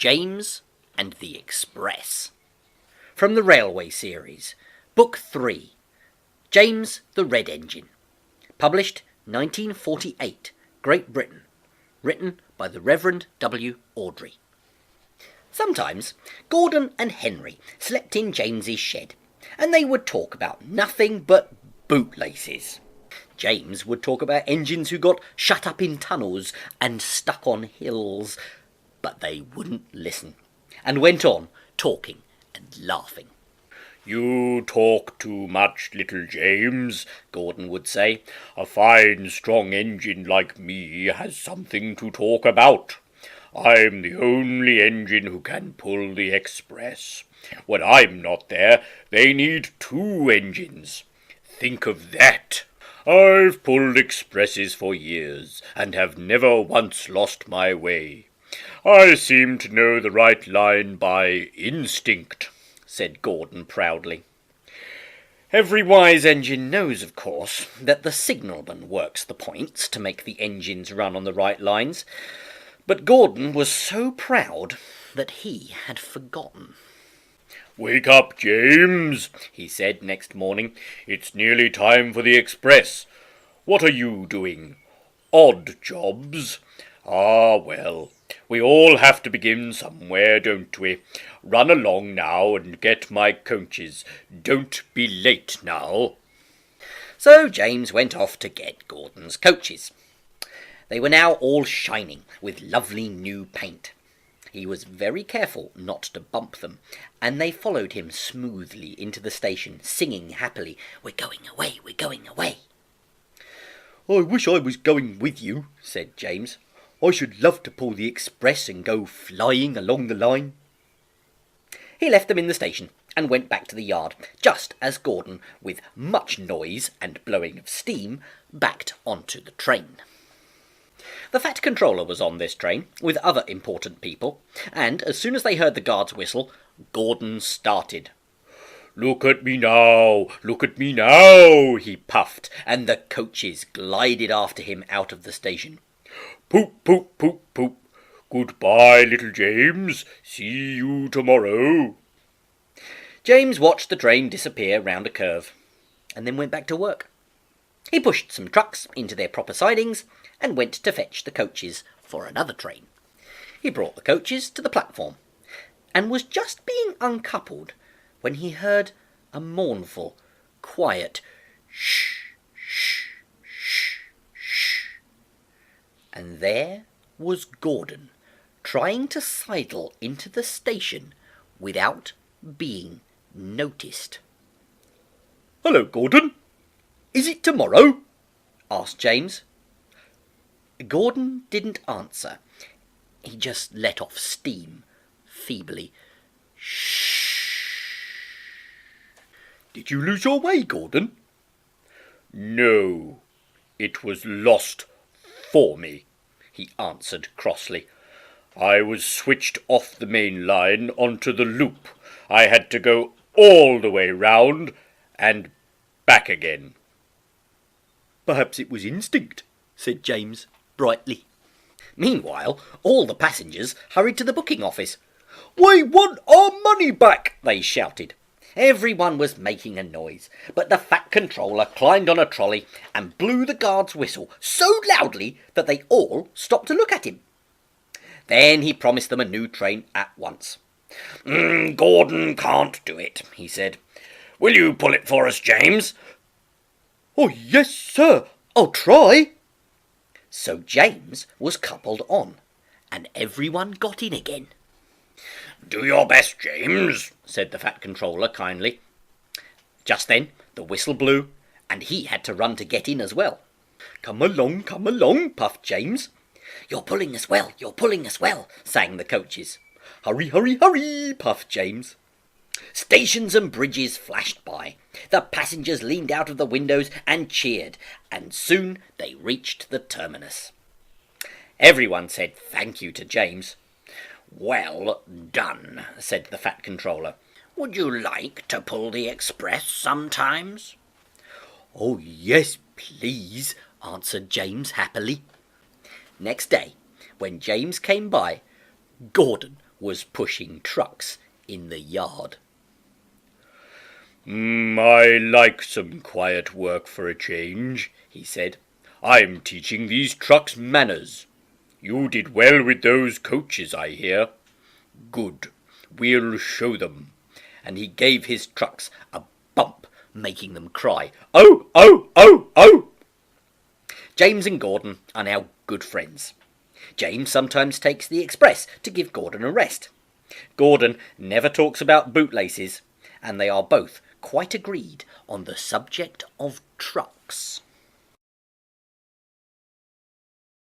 James and the Express. From the Railway Series, Book 3, James the Red Engine. Published 1948, Great Britain. Written by the Reverend W. Awdry. Sometimes Gordon and Henry slept in James's shed, and they would talk about nothing but bootlaces. James would talk about engines who got shut up in tunnels and stuck on hills, but they wouldn't listen, and went on talking and laughing. "You talk too much, little James," Gordon would say. "A fine, strong engine like me has something to talk about. I'm the only engine who can pull the express. When I'm not there, they need 2 engines. Think of that! I've pulled expresses for years, and have never once lost my way. I seem to know the right line by instinct," said Gordon proudly. Every wise engine knows, of course, that the signalman works the points to make the engines run on the right lines, but Gordon was so proud that he had forgotten. "Wake up, James," he said next morning. "It's nearly time for the express. What are you doing? Odd jobs? Ah, well, we all have to begin somewhere, don't we? Run along now and get my coaches. Don't be late now." So James went off to get Gordon's coaches. They were now all shining with lovely new paint. He was very careful not to bump them, and they followed him smoothly into the station, singing happily, "We're going away, we're going away." "I wish I was going with you," said James. "I should love to pull the express and go flying along the line." He left them in the station and went back to the yard, just as Gordon, with much noise and blowing of steam, backed onto the train. The Fat Controller was on this train, with other important people, and as soon as they heard the guard's whistle, Gordon started. Look at me now, he puffed, and the coaches glided after him out of the station. "Poop, poop, poop, poop. Goodbye, little James. See you tomorrow." James watched the train disappear round a curve, and then went back to work. He pushed some trucks into their proper sidings, and went to fetch the coaches for another train. He brought the coaches to the platform, and was just being uncoupled when he heard a mournful, quiet shh, shh, shh, shh. And there was Gordon, trying to sidle into the station without being noticed. "Hello, Gordon. Is it tomorrow?" asked James. Gordon didn't answer. He just let off steam, feebly. Shh. "Did you lose your way, Gordon?" "No, it was lost for me," he answered crossly. "I was switched off the main line onto the loop. I had to go all the way round and back again." "Perhaps it was instinct," said James brightly. Meanwhile, all the passengers hurried to the booking office. "We want our money back!" they shouted. Everyone was making a noise, but the Fat Controller climbed on a trolley and blew the guard's whistle so loudly that they all stopped to look at him. Then he promised them a new train at once. "Gordon can't do it," he said. "Will you pull it for us, James?" "Oh, yes, sir. I'll try." So James was coupled on, and everyone got in again. "Do your best, James," said the Fat Controller kindly. Just then the whistle blew, and he had to run to get in as well. Come along, puffed James. You're pulling us well, sang the coaches. Hurry, hurry, hurry, puffed James. Stations and bridges flashed by. The passengers leaned out of the windows and cheered, and soon they reached the terminus. Everyone said thank you to James. "Well done," said the Fat Controller. "Would you like to pull the express sometimes?" "Oh, yes, please," answered James happily. Next day, when James came by, Gordon was pushing trucks in the yard. I like some quiet work for a change, he said. I'm teaching these trucks manners. You did well with those coaches, I hear. Good. We'll show them. And he gave his trucks a bump, making them cry, "Oh, oh, oh, oh!" James and Gordon are now good friends. James sometimes takes the express to give Gordon a rest. Gordon never talks about bootlaces, and they are both quite agreed on the subject of trucks.